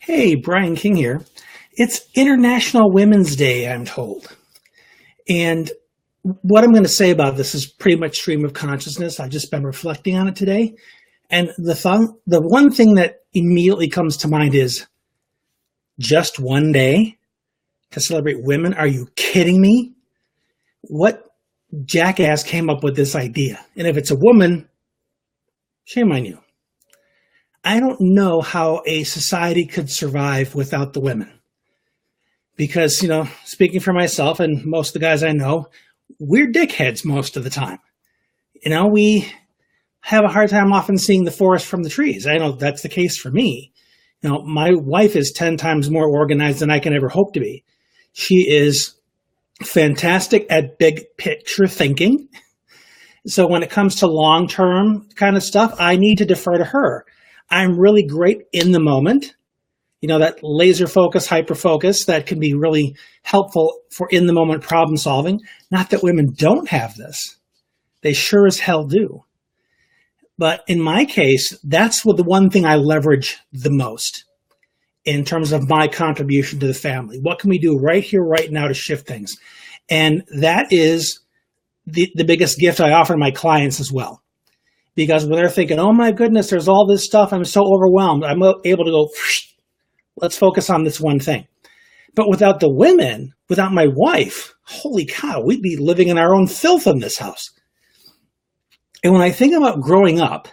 Hey, Brian King here. It's International Women's Day, I'm told. And what I'm going to say about this is pretty much stream of consciousness. I've just been reflecting on it today. And the one thing that immediately comes to mind is just one day to celebrate women. Are you kidding me? What jackass came up with this idea? And if it's a woman, shame on you. I don't know how a society could survive without the women. Because, speaking for myself and most of the guys I know, we're dickheads most of the time. We have a hard time often seeing the forest from the trees. I know that's the case for me. My wife is 10 times more organized than I can ever hope to be. She is fantastic at big picture thinking. So when it comes to long-term kind of stuff, I need to defer to her. I'm really great in the moment. That laser focus, hyper focus, that can be really helpful for in the moment problem solving. Not that women don't have this. They sure as hell do. But in my case, that's the one thing I leverage the most in terms of my contribution to the family. What can we do right here, right now to shift things? And that is the biggest gift I offer my clients as well. Because when they're thinking, oh my goodness, there's all this stuff, I'm so overwhelmed, I'm able to go, let's focus on this one thing. But without the women, without my wife, holy cow, we'd be living in our own filth in this house. And when I think about growing up,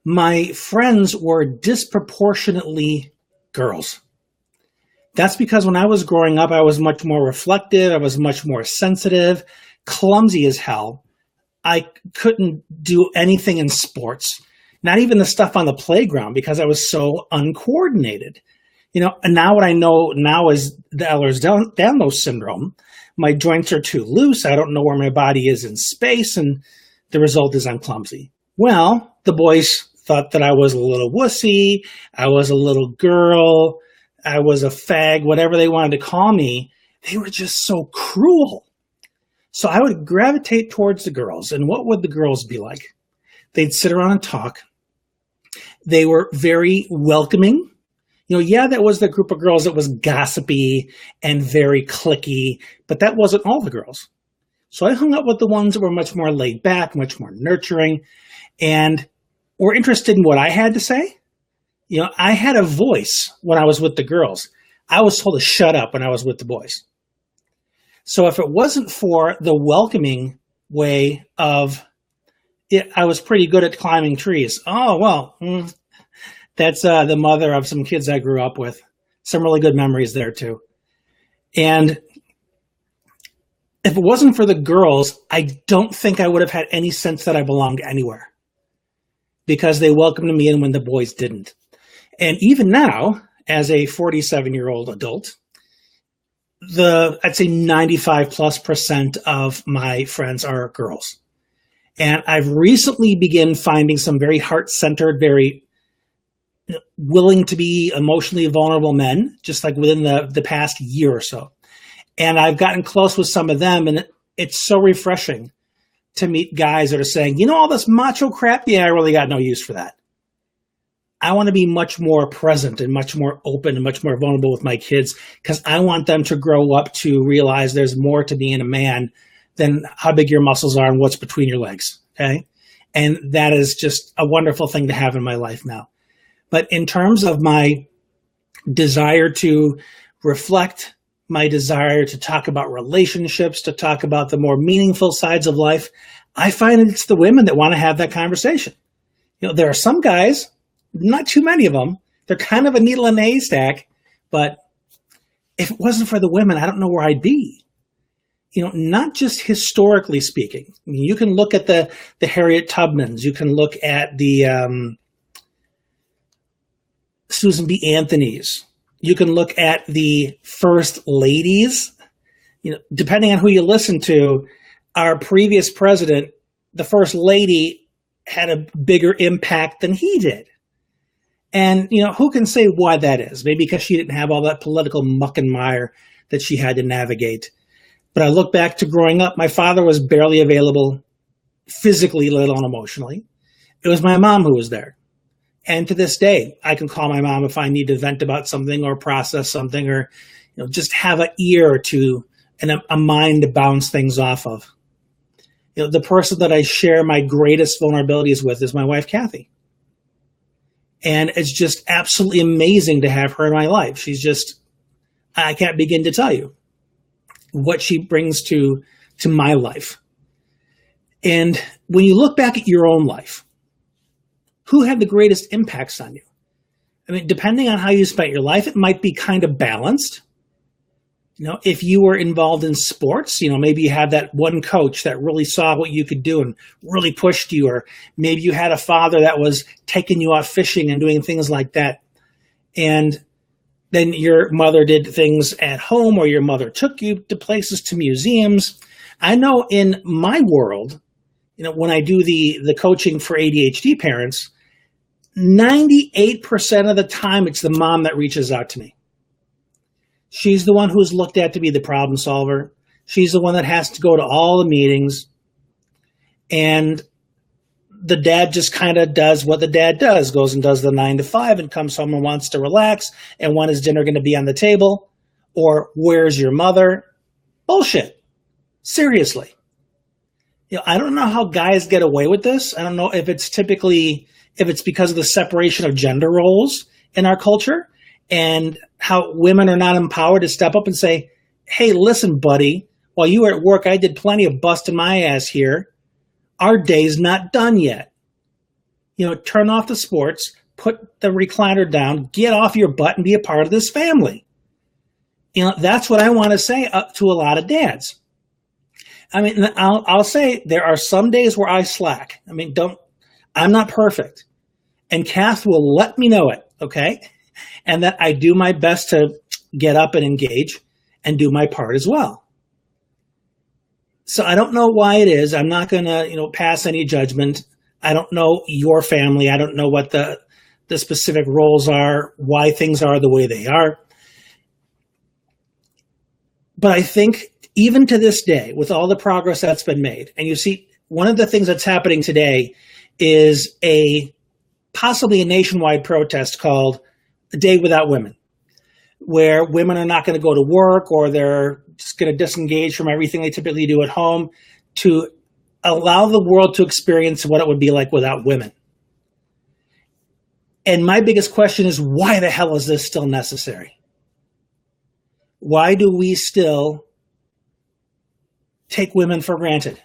my friends were disproportionately girls. That's because when I was growing up, I was much more reflective, I was much more sensitive, clumsy as hell. I couldn't do anything in sports, not even the stuff on the playground because I was so uncoordinated. And now what I know now is the Ehlers-Danlos syndrome. My joints are too loose. I don't know where my body is in space, and the result is I'm clumsy. Well, the boys thought that I was a little wussy, I was a little girl, I was a fag, whatever they wanted to call me. They were just so cruel. So I would gravitate towards the girls. And what would the girls be like? They'd sit around and talk. They were very welcoming. That was the group of girls that was gossipy and very cliquey, but that wasn't all the girls. So I hung out with the ones that were much more laid back, much more nurturing, and were interested in what I had to say. I had a voice when I was with the girls. I was told to shut up when I was with the boys. So if it wasn't for the welcoming way of it, I was pretty good at climbing trees. Oh, well, that's the mother of some kids I grew up with. Some really good memories there, too. And if it wasn't for the girls, I don't think I would have had any sense that I belonged anywhere because they welcomed me in when the boys didn't. And even now, as a 47-year-old adult, I'd say 95+% of my friends are girls. And I've recently begun finding some very heart-centered, very willing to be emotionally vulnerable men, just like within the past year or so. And I've gotten close with some of them, and it's so refreshing to meet guys that are saying, all this macho crap, yeah, I really got no use for that. I want to be much more present and much more open and much more vulnerable with my kids because I want them to grow up to realize there's more to being a man than how big your muscles are and what's between your legs, okay? And that is just a wonderful thing to have in my life now. But in terms of my desire to reflect, my desire to talk about relationships, to talk about the more meaningful sides of life, I find it's the women that want to have that conversation. There are some guys, not too many of them. They're kind of a needle in a haystack, but if it wasn't for the women, I don't know where I'd be. Not just historically speaking. I mean, you can look at the Harriet Tubmans. You can look at the Susan B. Anthony's. You can look at the first ladies. Depending on who you listen to, our previous president, the first lady, had a bigger impact than he did. And, who can say why that is? Maybe because she didn't have all that political muck and mire that she had to navigate. But I look back to growing up, my father was barely available physically, let alone emotionally. It was my mom who was there. And to this day, I can call my mom if I need to vent about something or process something, or just have an ear to and a mind to bounce things off of. The person that I share my greatest vulnerabilities with is my wife, Kathy. And it's just absolutely amazing to have her in my life. She's just, I can't begin to tell you what she brings to my life. And when you look back at your own life, who had the greatest impacts on you? I mean, depending on how you spent your life, it might be kind of balanced. If you were involved in sports, maybe you had that one coach that really saw what you could do and really pushed you, or maybe you had a father that was taking you out fishing and doing things like that. And then your mother did things at home, or your mother took you to places, to museums. I know in my world, when I do the coaching for ADHD parents, 98% of the time, it's the mom that reaches out to me. She's the one who's looked at to be the problem solver. She's the one that has to go to all the meetings. And the dad just kind of does what the dad does, goes and does the 9 to 5 and comes home and wants to relax. And when is dinner going to be on the table? Or where's your mother? Bullshit. Seriously. I don't know how guys get away with this. I don't know if it's because of the separation of gender roles in our culture, and how women are not empowered to step up and say, hey, listen, buddy, while you were at work, I did plenty of busting my ass here. Our day's not done yet. Turn off the sports, put the recliner down, get off your butt and be a part of this family. That's what I want to say to a lot of dads. I mean, I'll say there are some days where I slack. I mean, I'm not perfect. And Kath will let me know it, okay? And that I do my best to get up and engage and do my part as well. So I don't know why it is. I'm not going to, pass any judgment. I don't know your family. I don't know what the specific roles are, why things are the way they are. But I think even to this day, with all the progress that's been made, and you see, one of the things that's happening today is possibly a nationwide protest called A Day Without Women, where women are not going to go to work, or they're just going to disengage from everything they typically do at home to allow the world to experience what it would be like without women. And my biggest question is, why the hell is this still necessary? Why do we still take women for granted?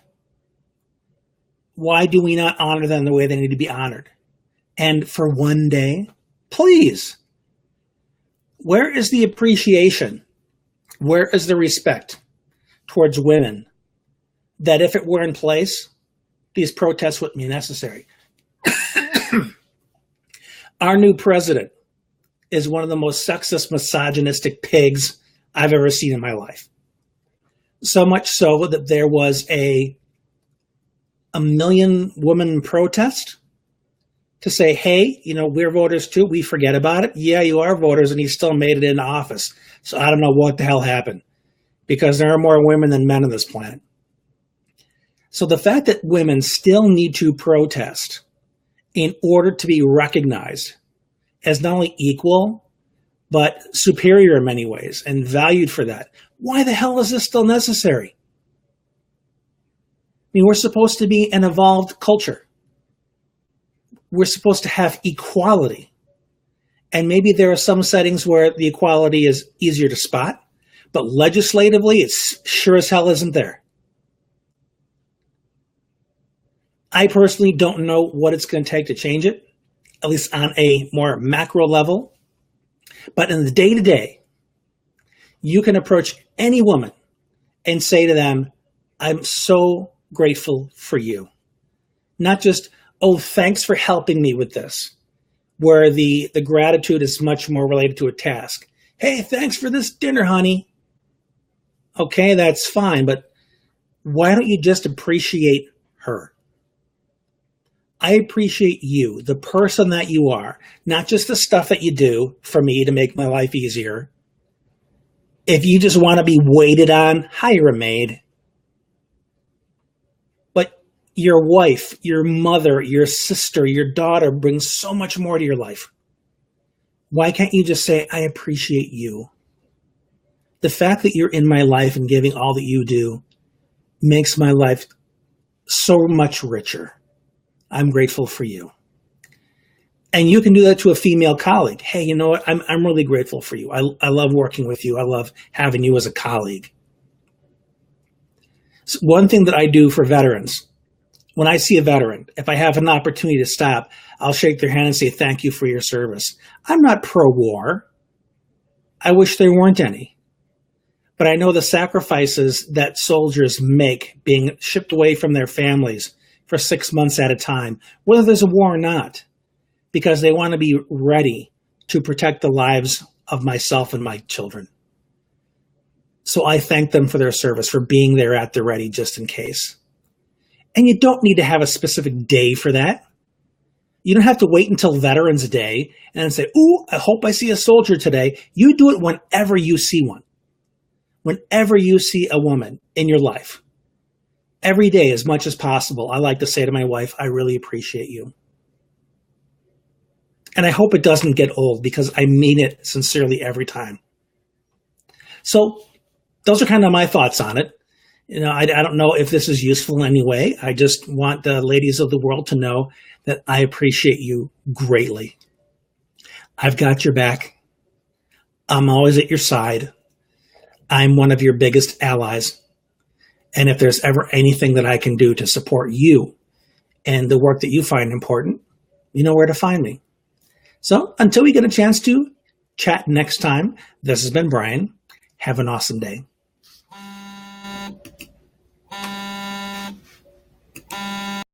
Why do we not honor them the way they need to be honored? And for one day, please, where is the appreciation? Where is the respect towards women that if it were in place, these protests wouldn't be necessary? Our new president is one of the most sexist, misogynistic pigs I've ever seen in my life. So much so that there was a million woman protest to say, hey, we're voters too. We forget about it. Yeah, you are voters, and he still made it into office. So I don't know what the hell happened, because there are more women than men on this planet. So the fact that women still need to protest in order to be recognized as not only equal, but superior in many ways and valued for that, why the hell is this still necessary? I mean, we're supposed to be an evolved culture. We're supposed to have equality. And maybe there are some settings where the equality is easier to spot, but legislatively, it sure as hell isn't there. I personally don't know what it's going to take to change it, at least on a more macro level. But in the day-to-day, you can approach any woman and say to them, I'm so grateful for you. Not just, oh, thanks for helping me with this, where the gratitude is much more related to a task. Hey, thanks for this dinner, honey. Okay, that's fine, but why don't you just appreciate her? I appreciate you, the person that you are, not just the stuff that you do for me to make my life easier. If you just want to be waited on, hire a maid. But Your wife, your mother, your sister, your daughter brings so much more to your life. Why can't you just say, I appreciate you? The fact that you're in my life and giving all that you do makes my life so much richer. I'm grateful for you. And you can do that to a female colleague. Hey, you know what? I'm really grateful for you. I love working with you. I love having you as a colleague. So one thing that I do for veterans, when I see a veteran, if I have an opportunity to stop, I'll shake their hand and say, thank you for your service. I'm not pro-war. I wish there weren't any. But I know the sacrifices that soldiers make being shipped away from their families for 6 months at a time, whether there's a war or not, because they want to be ready to protect the lives of myself and my children. So I thank them for their service, for being there at the ready just in case. And you don't need to have a specific day for that. You don't have to wait until Veterans Day and say, ooh, I hope I see a soldier today. You do it whenever you see one. Whenever you see a woman in your life. Every day, as much as possible, I like to say to my wife, I really appreciate you. And I hope it doesn't get old because I mean it sincerely every time. So those are kind of my thoughts on it. You know, I don't know if this is useful in any way. I just want the ladies of the world to know that I appreciate you greatly. I've got your back. I'm always at your side. I'm one of your biggest allies. And if there's ever anything that I can do to support you and the work that you find important, you know where to find me. So until we get a chance to chat next time, this has been Brian. Have an awesome day.